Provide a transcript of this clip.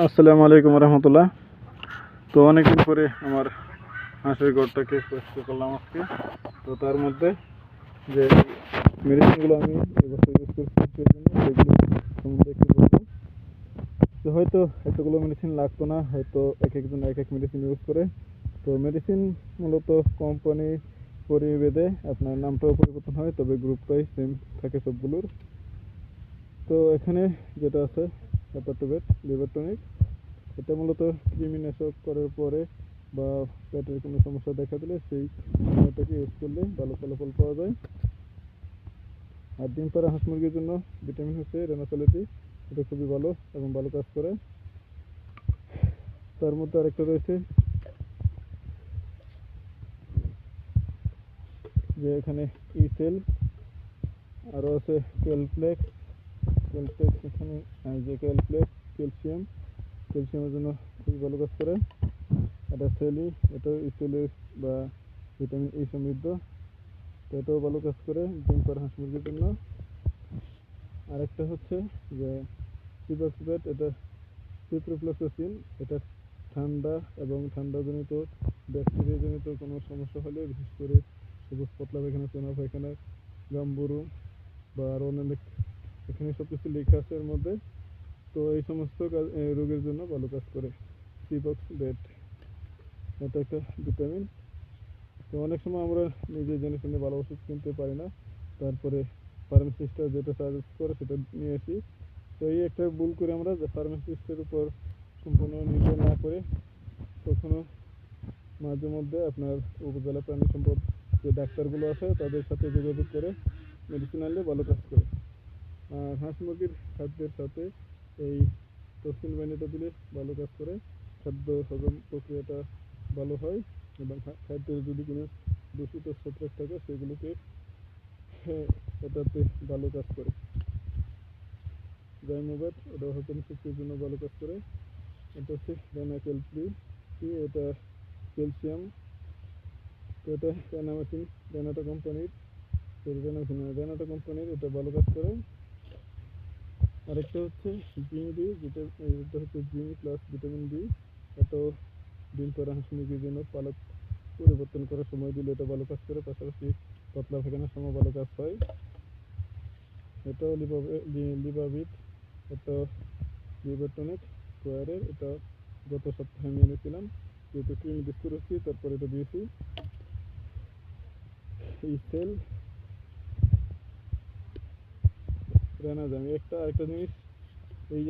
আসসালামু আলাইকুম রহমতুল্লাহ। তো অনেকদিন পরে আমার হাঁসের ঘরটাকে পরিষ্কার করলাম আজকে। তো তার মধ্যে যে মেডিসিনগুলো আমি এবছর ইউজ করছি সেই জন্য সেগুলো সম্বন্ধে একটু বলবো। তো হয়তো এতগুলো মেডিসিন লাগতো না, হয়তো এক একজন এক এক মেডিসিন ইউজ করে। তো মেডিসিন মূলত কোম্পানি পরিভেদে আপনার নামটাও পরিবর্তন হয়, তবে গ্রুপটাই সেম থাকে সবগুলোর। তো এখানে যেটা আছে হেপাটোভেট লিভার টনিক, এটা মূলত কৃমিনাশক করার পরে বা পেটের কোনো সমস্যা দেখা দিলে সেই সময়টাকে ইউজ করলে ভালো ফলাফল পাওয়া যায়। আর ডিম পাড়া হাঁস মুরগির জন্য ভিটামিন হচ্ছে রেনাসোলিটি, এটা খুবই ভালো এবং ভালো কাজ করে। তার মধ্যে আরেকটা রয়েছে যে এখানে ইসেল, আরও আছে ক্যালপ্লেক্স। ক্যালপ্লেক্স এখানে যে ক্যালপ্লেক্স ক্যালসিয়ামের জন্য খুবই ভালো কাজ করে। এটা সেলি, এটাও ইসেলের বা ভিটামিন ই সমৃদ্ধ, তো এটাও ভালো কাজ করে ডিম পাড়া হাঁস মুরগির জন্য। আরেকটা হচ্ছে যে সিবাক্সবেট, এটা সিপ্রোফ্লক্সাসিন, এটা ঠান্ডা এবং ঠান্ডাজনিত ব্যাকটেরিয়াজনিত কোনো সমস্যা হলে, বিশেষ করে সবুজ পাতলা পায়খানা, চোনা পায়খানা, গাম্বুরু বা আরও অনেক, এখানে সব কিছু লেখা আছে এর মধ্যে। তো এই সমস্ত রোগের জন্য ভালো কাজ করে সিবাক্সবেট। এটা একটা ভিটামিন। তো অনেক সময় আমরা নিজে জেনে শুনে ভালো ওষুধ কিনতে পারি না, তারপরে ফার্মাসিস্টরা যেটা সাজেস্ট করে সেটা নিয়ে আসি। তো এই একটা ভুল করে আমরা, যে ফার্মাসিস্টের উপর সম্পূর্ণ নির্ভর না করে, কখনো মাঝে মধ্যে আপনার উপজেলা প্রাণী সম্পদ যে ডাক্তারগুলো আছে তাদের সাথে যোগাযোগ করে মেডিসিন আনলে ভালো কাজ করে। আর হাঁস মুরগির খাদ্যের সাথে এই টক্সিন বাইন্ডারটা দিলে ভালো কাজ করে, খাদ্য হজম প্রক্রিয়াটা ভালো হয় এবং খাদ্যের যদি কোনো দূষিত ছত্রাক থাকে সেগুলোকে এটাতে ভালো কাজ করে। জাইমোভেট, এটা হজম শক্তির জন্য ভালো কাজ করে। এটা হচ্ছে রেনাকেলপ্রি, এটা ক্যালসিয়াম। তো এটা রেনামেসিন, রেনাটা কোম্পানির, রেনাটা কোম্পানির, এটা ভালো কাজ করে। আরেকটা হচ্ছে জিঙ্ক বি, যেটা এটা হচ্ছে জিঙ্ক প্লাস ভিটামিন বি, এটাও ডিম পাড়া হাঁস মুরগির জন্য পালক পরিবর্তন করার সময় দিলে এটা ভালো কাজ করে, পাশাপাশি পাতলা পায়খানার সময় ভালো কাজ হয়। এটাও লিভাবিট, এটা লিভার টনিক স্কোয়ারের, এটা গত সপ্তাহে আমি এনেছিলাম, যেহেতু ক্রিম ইউজ করেছি তারপরে এটা দিয়েছি। এই সেল রেনাজাম, একটা আরেকটা জিনিস, এই যে